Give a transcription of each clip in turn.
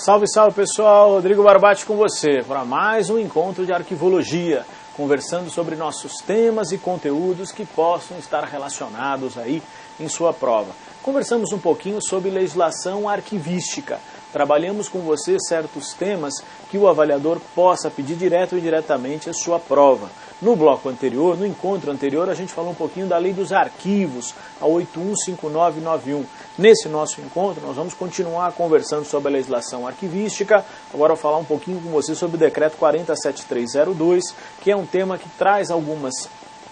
Salve, salve pessoal, Rodrigo Barbati com você para mais um encontro de arquivologia, conversando sobre nossos temas e conteúdos que possam estar relacionados aí em sua prova. Conversamos um pouquinho sobre legislação arquivística. Trabalhamos com você certos temas que o avaliador possa pedir direto ou indiretamente a sua prova. No bloco anterior, no encontro anterior, a gente falou um pouquinho da lei dos arquivos, a 815991. Nesse nosso encontro, nós vamos continuar conversando sobre a legislação arquivística. Agora eu vou falar um pouquinho com você sobre o decreto 407302, que é um tema que traz algumas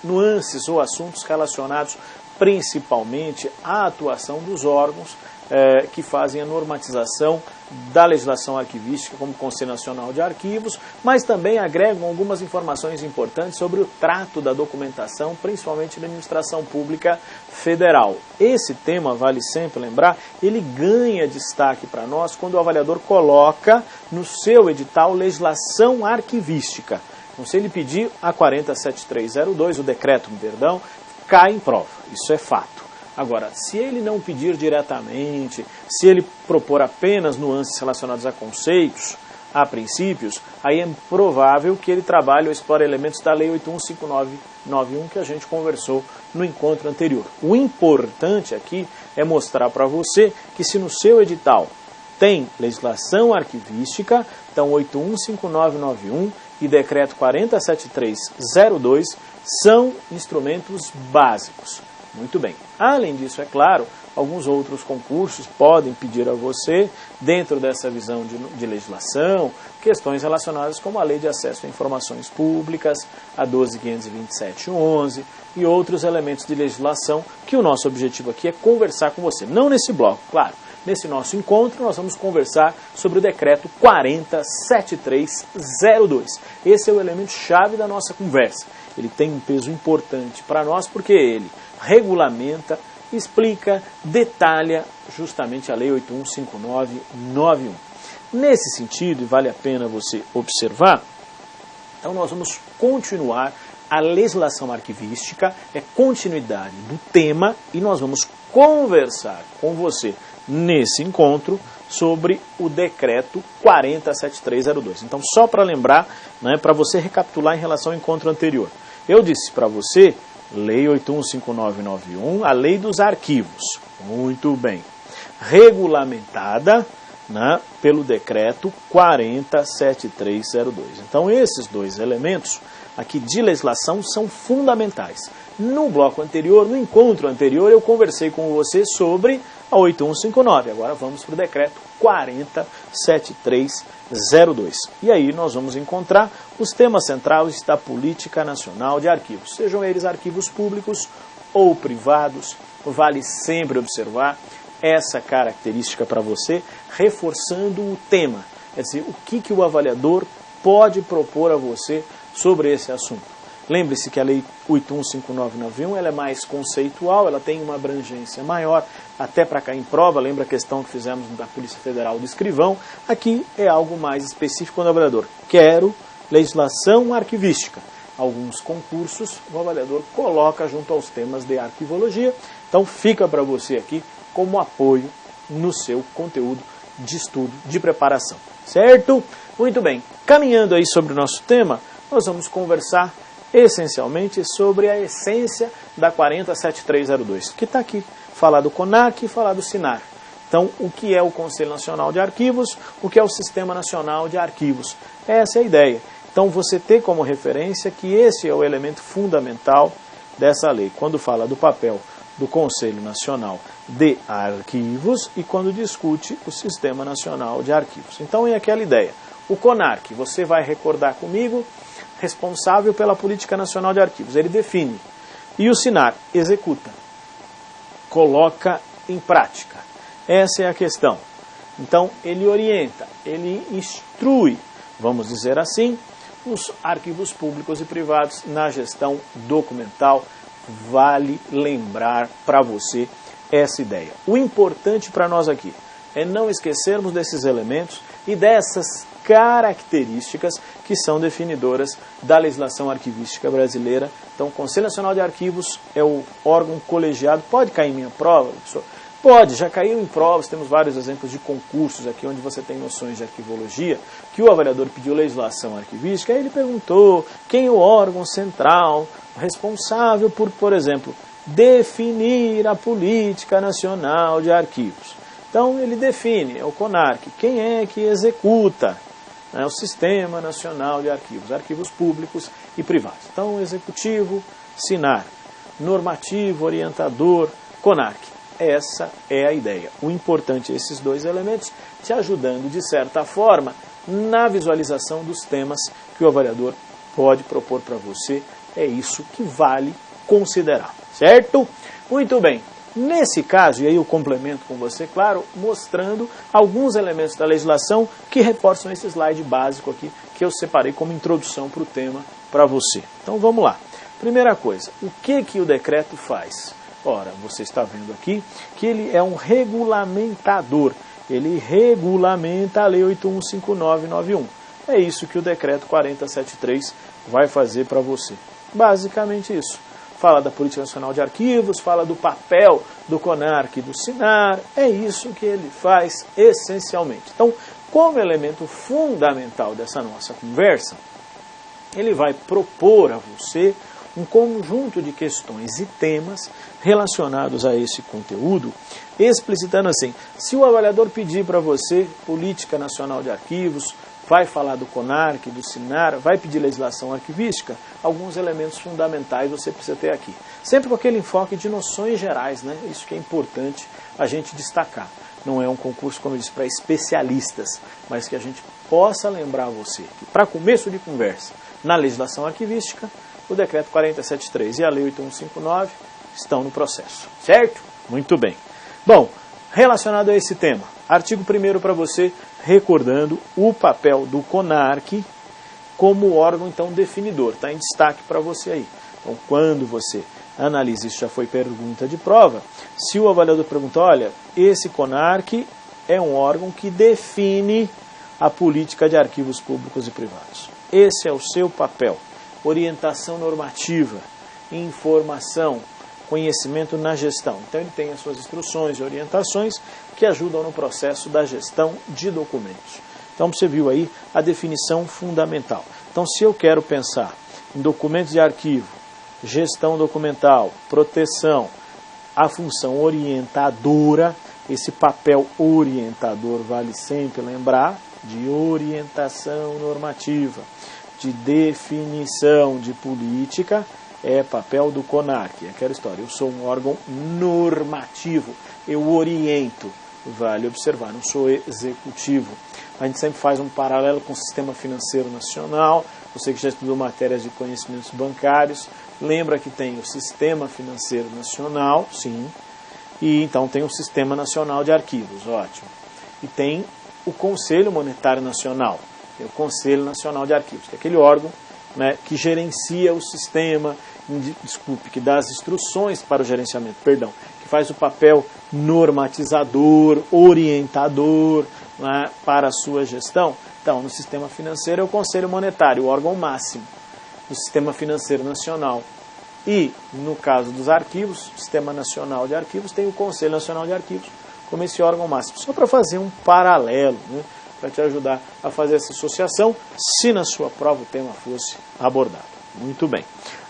nuances ou assuntos relacionados principalmente à atuação dos órgãos que fazem a normatização da legislação arquivística, como o Conselho Nacional de Arquivos, mas também agregam algumas informações importantes sobre o trato da documentação, principalmente da administração pública federal. Esse tema, vale sempre lembrar, ele ganha destaque para nós quando o avaliador coloca no seu edital legislação arquivística. Então, se ele pedir a 407302, o decreto, perdão, cai em prova, isso é fato. Agora, se ele não pedir diretamente, se ele propor apenas nuances relacionadas a conceitos, a princípios, aí é provável que ele trabalhe ou explore elementos da Lei 815991 que a gente conversou no encontro anterior. O importante aqui é mostrar para você que se no seu edital tem legislação arquivística, então 815991 e decreto 407302 são instrumentos básicos. Muito bem. Além disso, é claro, alguns outros concursos podem pedir a você, dentro dessa visão de legislação, questões relacionadas como a Lei de Acesso a Informações Públicas, a 12.527/11 e outros elementos de legislação que o nosso objetivo aqui é conversar com você. Não nesse bloco, claro. Nesse nosso encontro, nós vamos conversar sobre o decreto 407302. Esse é o elemento-chave da nossa conversa. Ele tem um peso importante para nós porque ele regulamenta, explica, detalha justamente a Lei 815991. Nesse sentido, e vale a pena você observar, então nós vamos continuar a legislação arquivística, é continuidade do tema, e nós vamos conversar com você nesse encontro sobre o decreto 407302. Então, só para lembrar, para você recapitular em relação ao encontro anterior, eu disse para você, Lei 815991, a Lei dos Arquivos, muito bem, regulamentada pelo decreto 407302. Então, esses dois elementos aqui de legislação são fundamentais. No bloco anterior, no encontro anterior, eu conversei com você sobre a 8159. Agora vamos para o decreto 407302. E aí nós vamos encontrar os temas centrais da Política Nacional de Arquivos. Sejam eles arquivos públicos ou privados, vale sempre observar essa característica para você, reforçando o tema. Quer dizer, o que o avaliador pode propor a você sobre esse assunto. Lembre-se que a Lei 815991 ela é mais conceitual, ela tem uma abrangência maior, até para cair em prova, lembra a questão que fizemos da Polícia Federal do Escrivão, aqui é algo mais específico quando o avaliador quero legislação arquivística. Alguns concursos o avaliador coloca junto aos temas de arquivologia, então fica para você aqui como apoio no seu conteúdo de estudo, de preparação, certo? Muito bem, caminhando aí sobre o nosso tema, nós vamos conversar essencialmente sobre a essência da 407302, que está aqui, falar do CONARC e falar do SINAR. Então, o que é o Conselho Nacional de Arquivos, o que é o Sistema Nacional de Arquivos. Essa é a ideia. Então, você ter como referência que esse é o elemento fundamental dessa lei, quando fala do papel do Conselho Nacional de Arquivos e quando discute o Sistema Nacional de Arquivos. Então, é aquela ideia. O CONARC, você vai recordar comigo, responsável pela Política Nacional de Arquivos. Ele define. E o SINAR executa. Coloca em prática. Essa é a questão. Então, ele orienta, ele instrui, vamos dizer assim, os arquivos públicos e privados na gestão documental. Vale lembrar para você essa ideia. O importante para nós aqui é não esquecermos desses elementos e dessas características que são definidoras da legislação arquivística brasileira. Então, o Conselho Nacional de Arquivos é o órgão colegiado, pode cair em minha prova, professor, Pode, já caiu em provas, temos vários exemplos de concursos aqui onde você tem noções de arquivologia, que o avaliador pediu legislação arquivística, aí ele perguntou quem é o órgão central responsável por exemplo, definir a política nacional de arquivos. Então ele define, é o CONARC, quem é que executa, né, o Sistema Nacional de Arquivos, arquivos públicos e privados. Então executivo, SINAR, normativo, orientador, CONARC. Essa é a ideia. O importante é esses dois elementos te ajudando, de certa forma, na visualização dos temas que o avaliador pode propor para você. É isso que vale considerar, certo? Muito bem. Nesse caso, e aí eu complemento com você, claro, mostrando alguns elementos da legislação que reforçam esse slide básico aqui, que eu separei como introdução para o tema para você. Então vamos lá. Primeira coisa, o que o decreto faz? Ora, você está vendo aqui que ele é um regulamentador. Ele regulamenta a Lei 815991. É isso que o Decreto 4073 vai fazer para você. Basicamente isso. Fala da Política Nacional de Arquivos, fala do papel do CONARC e do SINAR. É isso que ele faz essencialmente. Então, como elemento fundamental dessa nossa conversa, ele vai propor a você um conjunto de questões e temas relacionados a esse conteúdo, explicitando assim, se o avaliador pedir para você Política Nacional de Arquivos, vai falar do CONARC, do SINAR, vai pedir legislação arquivística, alguns elementos fundamentais você precisa ter aqui. Sempre com aquele enfoque de noções gerais, né? Isso que é importante a gente destacar. Não é um concurso, como eu disse, para especialistas, mas que a gente possa lembrar você que, para começo de conversa, na legislação arquivística, o Decreto 4073 e a Lei 8159 estão no processo, certo? Muito bem. Bom, relacionado a esse tema, artigo 1º para você, recordando o papel do CONARC como órgão, então, definidor. Está em destaque para você aí. Então, quando você analisa, isso já foi pergunta de prova, se o avaliador pergunta, olha, esse CONARC é um órgão que define a política de arquivos públicos e privados. Esse é o seu papel. Orientação normativa, informação, conhecimento na gestão. Então ele tem as suas instruções e orientações que ajudam no processo da gestão de documentos. Então você viu aí a definição fundamental. Então se eu quero pensar em documentos de arquivo, gestão documental, proteção, a função orientadora, esse papel orientador vale sempre lembrar de orientação normativa, de definição de política, é papel do CONARC. É aquela história, eu sou um órgão normativo, eu oriento, vale observar, não sou executivo. A gente sempre faz um paralelo com o Sistema Financeiro Nacional, você que já estudou matérias de conhecimentos bancários, lembra que tem o Sistema Financeiro Nacional, sim, e então tem o Sistema Nacional de Arquivos, ótimo. E tem o Conselho Monetário Nacional, tem o Conselho Nacional de Arquivos, que é aquele órgão, né, que gerencia o sistema, que dá as instruções para o gerenciamento, que faz o papel normatizador, orientador, né, para a sua gestão. Então, no sistema financeiro é o Conselho Monetário, o órgão máximo do Sistema Financeiro Nacional. E, no caso dos arquivos, Sistema Nacional de Arquivos, tem o Conselho Nacional de Arquivos como esse órgão máximo. Só para fazer um paralelo, né, para te ajudar a fazer essa associação, se na sua prova o tema fosse abordado. Muito bem.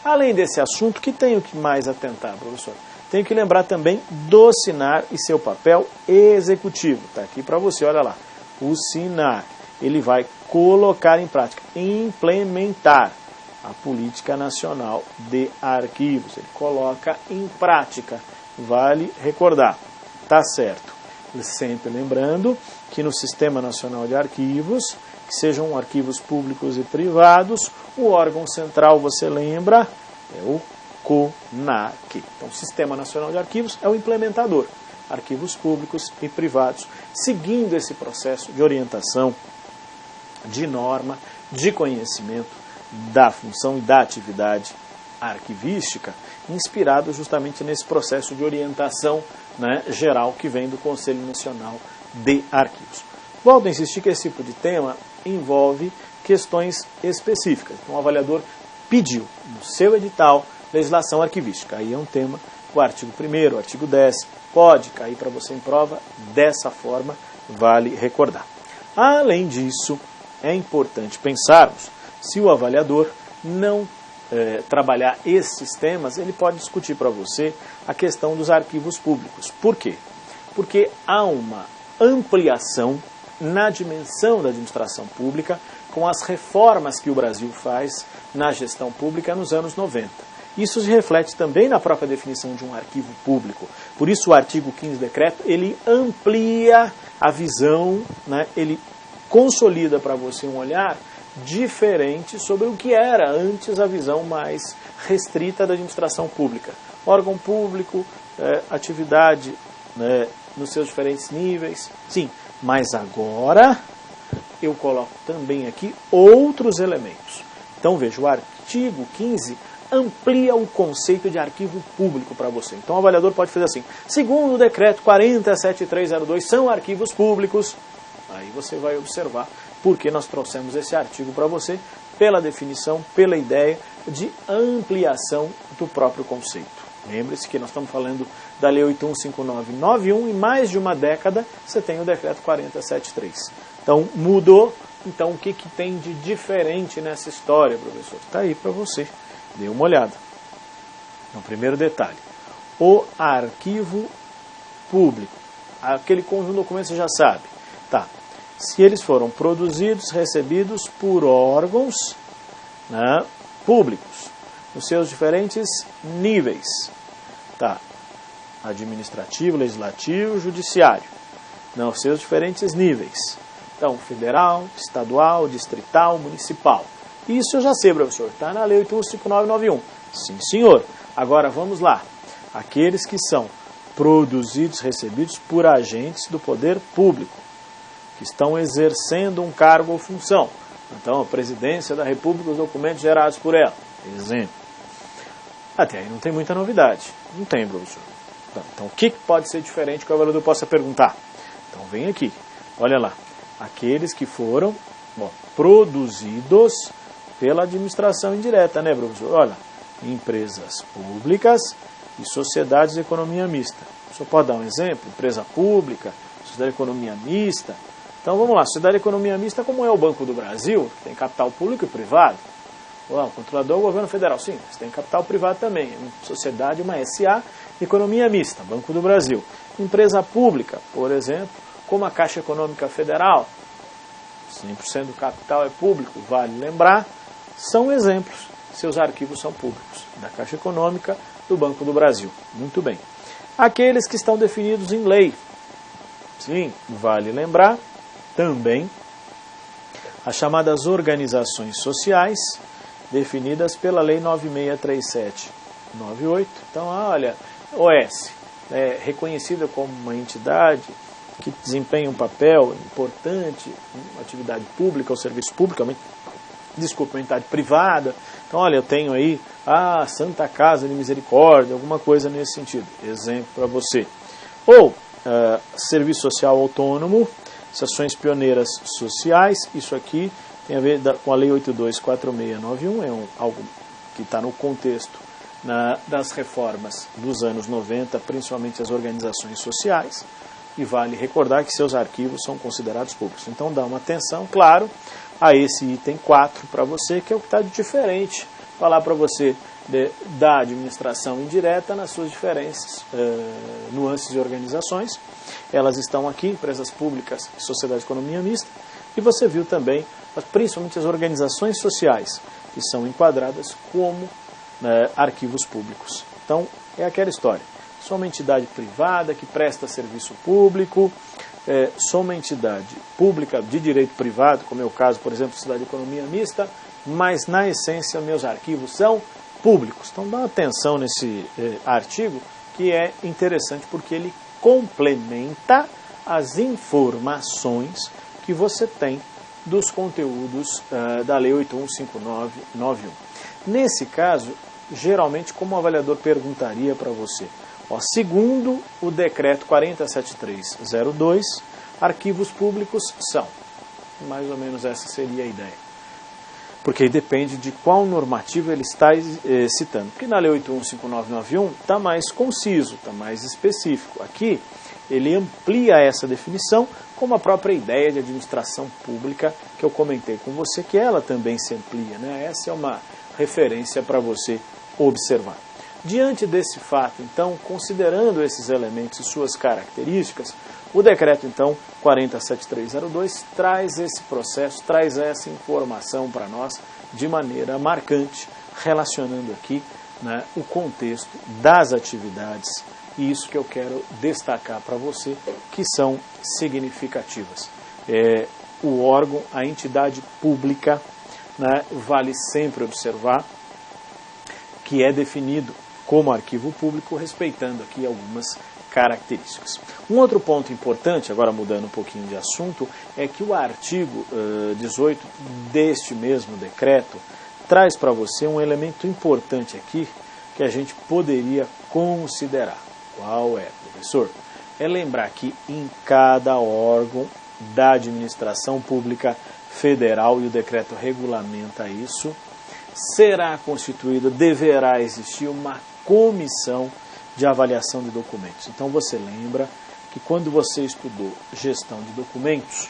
Além desse assunto, que tenho que mais atentar, professor? Tenho que lembrar também do SINAR e seu papel executivo. Está aqui para você, olha lá. O SINAR, ele vai colocar em prática, implementar a Política Nacional de Arquivos. Ele coloca em prática. Vale recordar. Tá certo. Sempre lembrando que no Sistema Nacional de Arquivos, que sejam arquivos públicos e privados, o órgão central, você lembra, é o CONARC. Então, o Sistema Nacional de Arquivos é o implementador. Arquivos públicos e privados, seguindo esse processo de orientação, de norma, de conhecimento da função e da atividade arquivística, inspirado justamente nesse processo de orientação, né, geral que vem do Conselho Nacional de Arquivos. Volto a insistir que esse tipo de tema envolve questões específicas. Então, o avaliador pediu no seu edital legislação arquivística. Aí é um tema o artigo 1º, o artigo 10º, pode cair para você em prova dessa forma, vale recordar. Além disso, é importante pensarmos, se o avaliador não trabalhar esses temas, ele pode discutir para você a questão dos arquivos públicos. Por quê? Porque há uma ampliação na dimensão da administração pública com as reformas que o Brasil faz na gestão pública nos anos 90. Isso se reflete também na própria definição de um arquivo público. Por isso o artigo 15 do decreto, ele amplia a visão, né? Ele consolida para você um olhar diferente sobre o que era antes a visão mais restrita da administração pública. Órgão público, atividade, né, nos seus diferentes níveis, sim, mas agora eu coloco também aqui outros elementos. Então veja, o artigo 15 amplia o conceito de arquivo público para você. Então o avaliador pode fazer assim, segundo o decreto 47302 são arquivos públicos. Aí você vai observar porque nós trouxemos esse artigo para você, pela definição, pela ideia de ampliação do próprio conceito. Lembre-se que nós estamos falando da Lei 815991 e mais de uma década você tem o decreto 473. Então mudou, então o que tem de diferente nessa história, professor? Está aí para você, dê uma olhada. Então, primeiro detalhe, o arquivo público, aquele conjunto de documentos você já sabe, tá? Se eles foram produzidos, recebidos por órgãos, né, públicos, nos seus diferentes níveis, tá? Administrativo, legislativo, judiciário, nos seus diferentes níveis. Então, federal, estadual, distrital, municipal. Isso eu já sei, professor, está na Lei 815991. Sim, senhor. Agora vamos lá. Aqueles que são produzidos, recebidos por agentes do poder público, que estão exercendo um cargo ou função. Então, a presidência da República, os documentos gerados por ela. Exemplo. Até aí não tem muita novidade. Não tem, professor. Então, o que pode ser diferente que o avaliador possa perguntar? Então, vem aqui. Olha lá. Aqueles que foram produzidos pela administração indireta, né, professor? Olha, empresas públicas e sociedades de economia mista. O senhor pode dar um exemplo? Empresa pública, sociedade de economia mista. Então vamos lá, sociedade de economia mista, como é o Banco do Brasil, que tem capital público e privado. O controlador é o governo federal, sim, mas tem capital privado também. Uma sociedade, uma SA, economia mista, Banco do Brasil. Empresa pública, por exemplo, como a Caixa Econômica Federal, 100% do capital é público, vale lembrar, são exemplos, seus arquivos são públicos, da Caixa Econômica, do Banco do Brasil. Muito bem. Aqueles que estão definidos em lei, sim, vale lembrar, também, as chamadas organizações sociais, definidas pela Lei 9637/98. Então, olha, OS, reconhecida como uma entidade que desempenha um papel importante, uma atividade pública ou serviço público, uma entidade privada. Então, olha, eu tenho aí a Santa Casa de Misericórdia, alguma coisa nesse sentido. Exemplo para você. Ou serviço social autônomo, ações pioneiras sociais, isso aqui tem a ver com a Lei 824691, algo que está no contexto das reformas dos anos 90, principalmente as organizações sociais, e vale recordar que seus arquivos são considerados públicos. Então dá uma atenção, claro, a esse item 4 para você, que é o que está de diferente, falar para você da administração indireta nas suas diferentes nuances e organizações. Elas estão aqui, empresas públicas e sociedade de economia mista, e você viu também, principalmente as organizações sociais, que são enquadradas como arquivos públicos. Então, é aquela história. Sou uma entidade privada que presta serviço público, sou uma entidade pública de direito privado, como é o caso, por exemplo, da Sociedade de Economia Mista, mas, na essência, meus arquivos são públicos. Então, dá atenção nesse artigo, que é interessante porque ele complementa as informações que você tem dos conteúdos da Lei 815991. Nesse caso, geralmente, como o avaliador perguntaria para você? Segundo o decreto 47302, arquivos públicos são. Mais ou menos essa seria a ideia. porque depende de qual normativa ele está citando. Porque na Lei 815991 está mais conciso, está mais específico. Aqui ele amplia essa definição como a própria ideia de administração pública que eu comentei com você, que ela também se amplia, né? Essa é uma referência para você observar. Diante desse fato, então, considerando esses elementos e suas características, o decreto, então, 407302 traz esse processo, traz essa informação para nós de maneira marcante, relacionando aqui, né, o contexto das atividades, e isso que eu quero destacar para você, que são significativas. O órgão, a entidade pública, né, vale sempre observar que é definido como arquivo público, respeitando aqui algumas características. Um outro ponto importante, agora mudando um pouquinho de assunto, é que o artigo 18 deste mesmo decreto traz para você um elemento importante aqui que a gente poderia considerar. Qual é, professor? É lembrar que em cada órgão da administração pública federal, e o decreto regulamenta isso, será constituída, deverá existir uma comissão de avaliação de documentos. Então você lembra que quando você estudou gestão de documentos,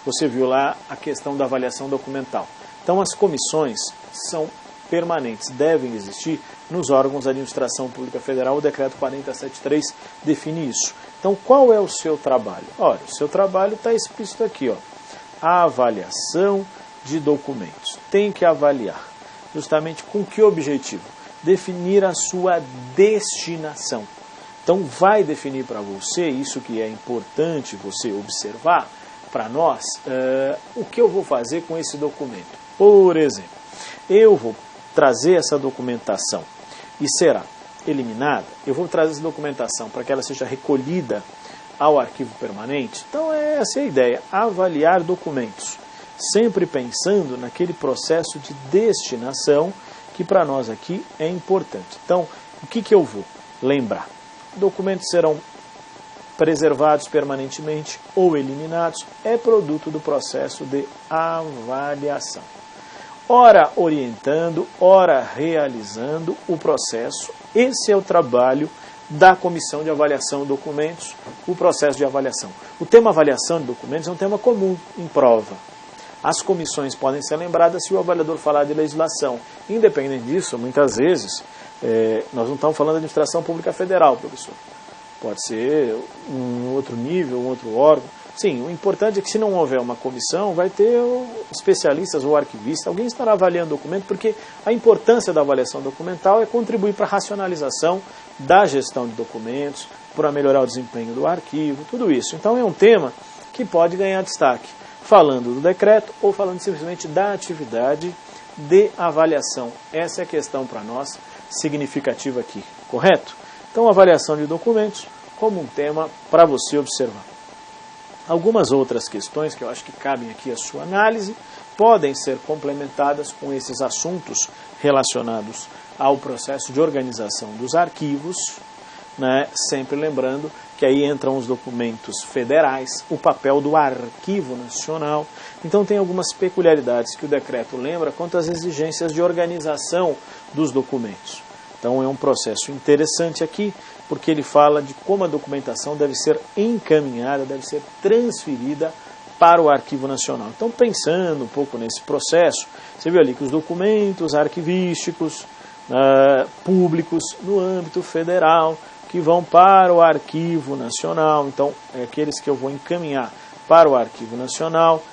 você viu lá a questão da avaliação documental. Então as comissões são permanentes, devem existir nos órgãos da administração pública federal. O decreto 4073 define isso. Então qual é o seu trabalho? Olha, o seu trabalho está explícito aqui, ó, a avaliação de documentos. Tem que avaliar. Justamente com que objetivo? Definir a sua destinação. Então vai definir para você, isso que é importante você observar para nós, o que eu vou fazer com esse documento. Por exemplo, eu vou trazer essa documentação e será eliminada, eu vou trazer essa documentação para que ela seja recolhida ao arquivo permanente. Então essa é a ideia, avaliar documentos, sempre pensando naquele processo de destinação que para nós aqui é importante. Então, o que eu vou lembrar? Documentos serão preservados permanentemente ou eliminados, é produto do processo de avaliação. Ora orientando, ora realizando o processo. Esse é o trabalho da Comissão de Avaliação de Documentos, o processo de avaliação. O tema avaliação de documentos é um tema comum em prova. As comissões podem ser lembradas se o avaliador falar de legislação. Independente disso, muitas vezes, nós não estamos falando de administração pública federal, professor. Pode ser um outro nível, um outro órgão. Sim, o importante é que se não houver uma comissão, vai ter especialistas ou arquivistas, alguém estará avaliando o documento, porque a importância da avaliação documental é contribuir para a racionalização da gestão de documentos, para melhorar o desempenho do arquivo, tudo isso. Então é um tema que pode ganhar destaque, falando do decreto ou falando simplesmente da atividade de avaliação. Essa é a questão para nós significativa aqui, correto? Então, avaliação de documentos como um tema para você observar. Algumas outras questões que eu acho que cabem aqui à sua análise podem ser complementadas com esses assuntos relacionados ao processo de organização dos arquivos, né? Sempre lembrando que aí entram os documentos federais, o papel do Arquivo Nacional. Então tem algumas peculiaridades que o decreto lembra quanto às exigências de organização dos documentos. Então é um processo interessante aqui, porque ele fala de como a documentação deve ser encaminhada, deve ser transferida para o Arquivo Nacional. Então, pensando um pouco nesse processo, você viu ali que os documentos arquivísticos públicos no âmbito federal, que vão para o Arquivo Nacional, então, aqueles que eu vou encaminhar para o Arquivo Nacional,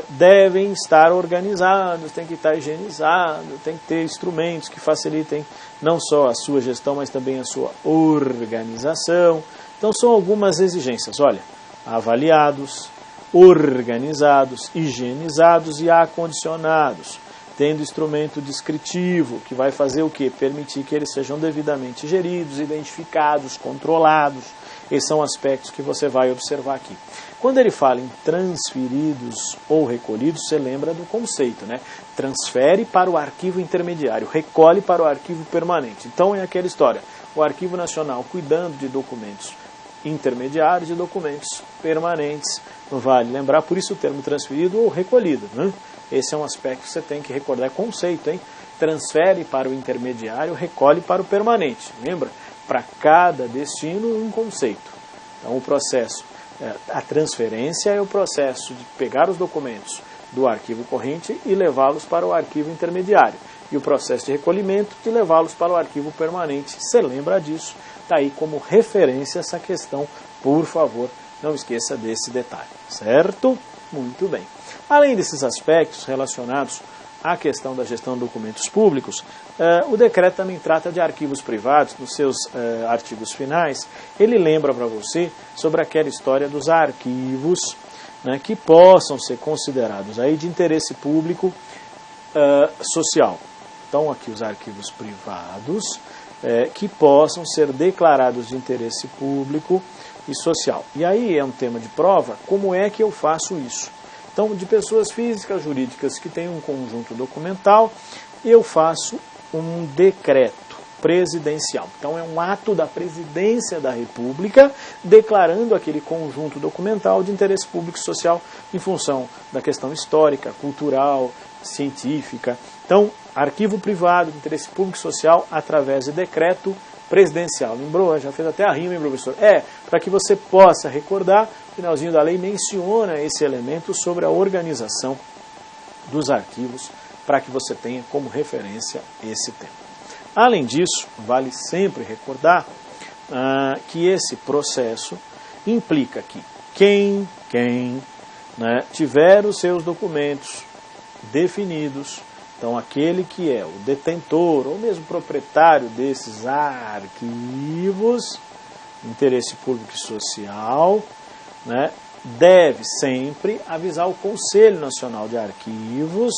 devem estar organizados, tem que estar higienizados, tem que ter instrumentos que facilitem não só a sua gestão, mas também a sua organização. Então são algumas exigências, olha, avaliados, organizados, higienizados e acondicionados, tendo instrumento descritivo, que vai fazer o quê? Permitir que eles sejam devidamente geridos, identificados, controlados. Esses são aspectos que você vai observar aqui. Quando ele fala em transferidos ou recolhidos, você lembra do conceito, né? Transfere para o arquivo intermediário, recolhe para o arquivo permanente. Então é aquela história, o Arquivo Nacional cuidando de documentos intermediários e documentos permanentes, vale lembrar, por isso o termo transferido ou recolhido, né? esse é um aspecto que você tem que recordar, é conceito, hein? Transfere para o intermediário, recolhe para o permanente. Lembra? Para cada destino, um conceito. Então, o processo, a transferência é o processo de pegar os documentos do arquivo corrente e levá-los para o arquivo intermediário. E o processo de recolhimento de levá-los para o arquivo permanente. Você lembra disso? Está aí como referência essa questão, por favor, não esqueça desse detalhe, certo? Muito bem. Além desses aspectos relacionados à questão da gestão de documentos públicos, o decreto também trata de arquivos privados, nos seus artigos finais. Ele lembra para você sobre aquela história dos arquivos, né, que possam ser considerados aí de interesse público social. Então, aqui os arquivos privados que possam ser declarados de interesse público e social. E aí é um tema de prova, como é que eu faço isso? Então, de pessoas físicas, jurídicas que têm um conjunto documental, eu faço um decreto presidencial. Então, é um ato da presidência da República declarando aquele conjunto documental de interesse público e social em função da questão histórica, cultural, científica. Então, arquivo privado de interesse público e social através de decreto presidencial. Lembrou? Já fez até a rima, hein, professor? Para que você possa recordar, o finalzinho da lei menciona esse elemento sobre a organização dos arquivos, para que você tenha como referência esse tema. Além disso, vale sempre recordar que esse processo implica que quem tiver os seus documentos definidos, então aquele que é o detentor ou mesmo proprietário desses arquivos, interesse público e social, né, deve sempre avisar o Conselho Nacional de Arquivos,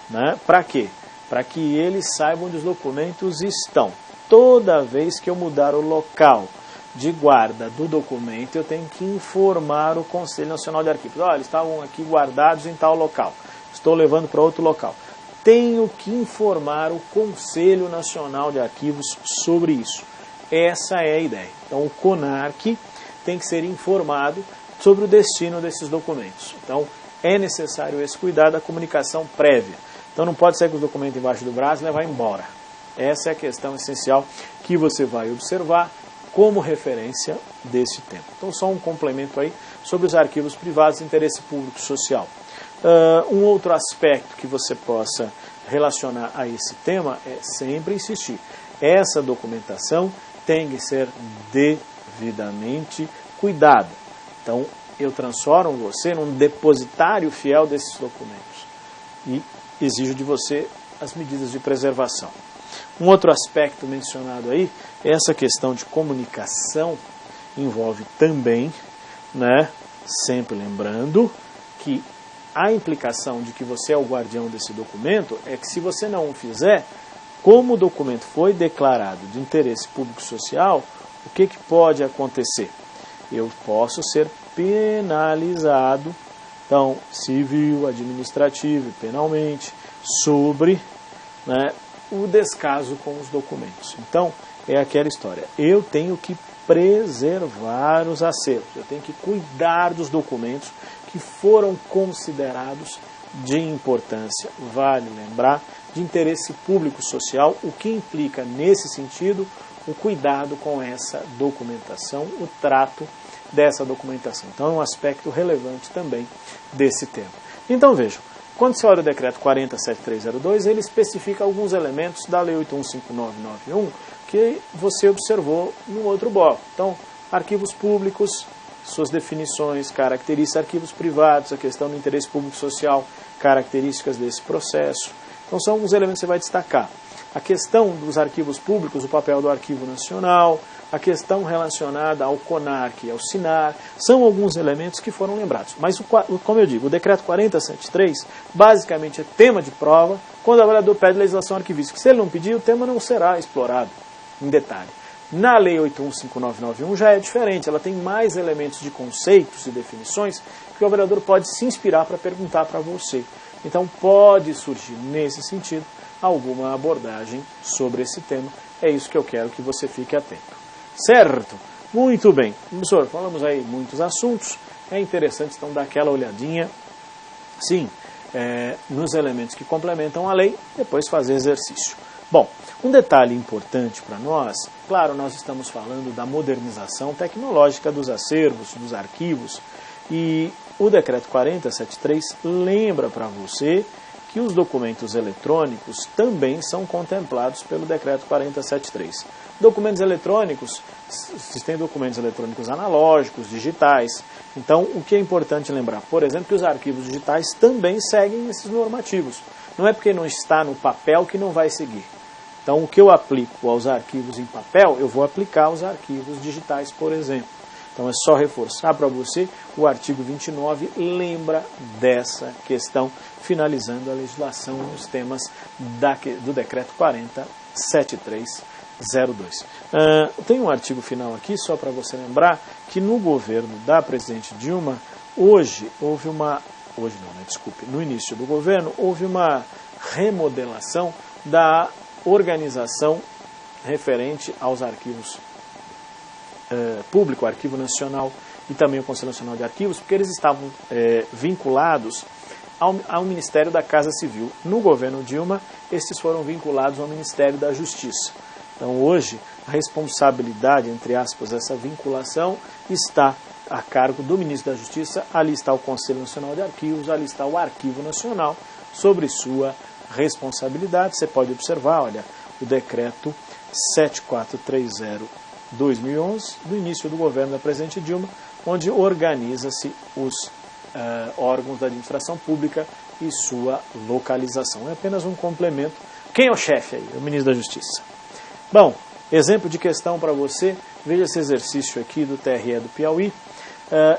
né, para quê? Para que eles saibam onde os documentos estão. Toda vez que eu mudar o local de guarda do documento, eu tenho que informar o Conselho Nacional de Arquivos. Olha, eles estavam aqui guardados em tal local, estou levando para outro local. Tenho que informar o Conselho Nacional de Arquivos sobre isso. Essa é a ideia. Então, o CONARC tem que ser informado sobre o destino desses documentos. Então, é necessário esse cuidado da comunicação prévia. Então, não pode sair com os documentos embaixo do braço e levar embora. Essa é a questão essencial que você vai observar como referência desse tema. Então, só um complemento aí sobre os arquivos privados de interesse público e social. Um outro aspecto que você possa relacionar a esse tema é sempre insistir. Essa documentação tem que ser devidamente cuidada. Então, eu transformo você num depositário fiel desses documentos e exijo de você as medidas de preservação. Um outro aspecto mencionado aí é essa questão de comunicação, envolve também, né, sempre lembrando que a implicação de que você é o guardião desse documento é que se você não o fizer, como o documento foi declarado de interesse público social, o que pode acontecer? Eu posso ser penalizado, então, civil, administrativo e penalmente, sobre, né, o descaso com os documentos. Então, é aquela história. Eu tenho que preservar os acervos, eu tenho que cuidar dos documentos que foram considerados de importância, vale lembrar, de interesse público social, o que implica nesse sentido o cuidado com essa documentação, o trato dessa documentação. Então é um aspecto relevante também desse tema. Então vejam, quando se olha o decreto 40.7302, ele especifica alguns elementos da lei 815991 que você observou no outro bloco. Então, arquivos públicos, suas definições, características, arquivos privados, a questão do interesse público social, características desse processo. Então são alguns elementos que você vai destacar. A questão dos arquivos públicos, o papel do Arquivo Nacional, a questão relacionada ao CONARC e ao SINAR, são alguns elementos que foram lembrados. Mas, como eu digo, o decreto 40.73 basicamente é tema de prova quando o avaliador pede legislação arquivística. Se ele não pedir, o tema não será explorado em detalhe. Na Lei 815991 já é diferente, ela tem mais elementos de conceitos e definições que o avaliador pode se inspirar para perguntar para você. Então pode surgir, nesse sentido, alguma abordagem sobre esse tema. É isso que eu quero que você fique atento. Certo? Muito bem. Professor, falamos aí muitos assuntos. É interessante então dar aquela olhadinha. Sim, nos elementos que complementam a lei, depois fazer exercício. Bom, um detalhe importante para nós, claro, nós estamos falando da modernização tecnológica dos acervos, dos arquivos, e o Decreto 4073 lembra para você que os documentos eletrônicos também são contemplados pelo Decreto 4073. Documentos eletrônicos, existem documentos eletrônicos analógicos, digitais. Então, o que é importante lembrar? Por exemplo, que os arquivos digitais também seguem esses normativos. Não é porque não está no papel que não vai seguir. Então, o que eu aplico aos arquivos em papel, eu vou aplicar aos arquivos digitais, por exemplo. Então, é só reforçar para você, o artigo 29 lembra dessa questão, finalizando a legislação nos temas do Decreto 407302. Tem um artigo final aqui, só para você lembrar, que no governo da presidente Dilma, no início do governo, houve uma remodelação da organização referente aos arquivos público, o Arquivo Nacional e também o Conselho Nacional de Arquivos, porque eles estavam vinculados ao Ministério da Casa Civil. No governo Dilma, esses foram vinculados ao Ministério da Justiça. Então, hoje, a responsabilidade, entre aspas, dessa vinculação está a cargo do Ministro da Justiça. Ali está o Conselho Nacional de Arquivos, ali está o Arquivo Nacional, sobre sua responsabilidade. Você pode observar, olha, o Decreto 7430/2011, do início do governo da presidente Dilma, onde organiza-se os órgãos da administração pública e sua localização. É apenas um complemento. Quem é o chefe aí? O Ministro da Justiça. Bom, exemplo de questão para você, veja esse exercício aqui do TRE do Piauí.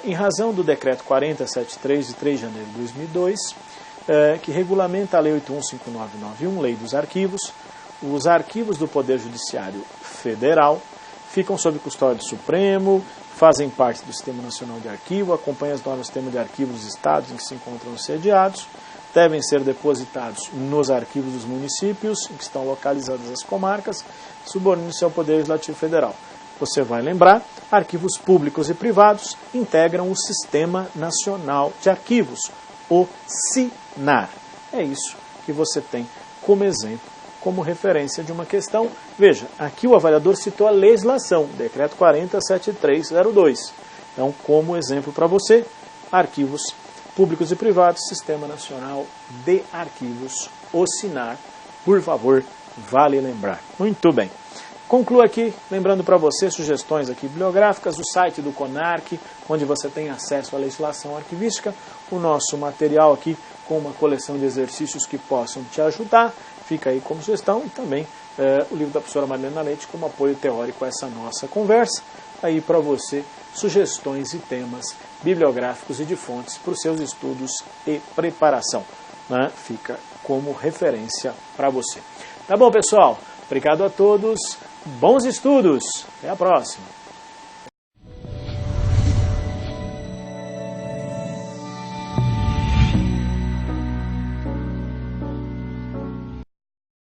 Em razão do Decreto 4073, de 3 de janeiro de 2002, que regulamenta a Lei 815991, Lei dos Arquivos, os arquivos do Poder Judiciário Federal ficam sob custódia do Supremo, fazem parte do Sistema Nacional de Arquivo, acompanham as normas do Sistema de Arquivos dos Estados em que se encontram sediados, devem ser depositados nos arquivos dos municípios em que estão localizadas as comarcas, subordinam-se ao Poder Legislativo Federal. Você vai lembrar, arquivos públicos e privados integram o Sistema Nacional de Arquivos, o SINAR. É isso que você tem como exemplo, como referência de uma questão. Veja, aqui o avaliador citou a legislação, Decreto 407302. Então, como exemplo para você, arquivos públicos e privados, Sistema Nacional de Arquivos, o SINAR. Por favor, vale lembrar. Muito bem. Concluo aqui, lembrando para você sugestões aqui bibliográficas, o site do CONARC, onde você tem acesso à legislação arquivística, o nosso material aqui com uma coleção de exercícios que possam te ajudar, fica aí como sugestão, e também o livro da professora Marilena Leite como apoio teórico a essa nossa conversa, aí para você sugestões e temas bibliográficos e de fontes para os seus estudos e preparação, né? Fica como referência para você. Tá bom, pessoal? Obrigado a todos, bons estudos, até a próxima.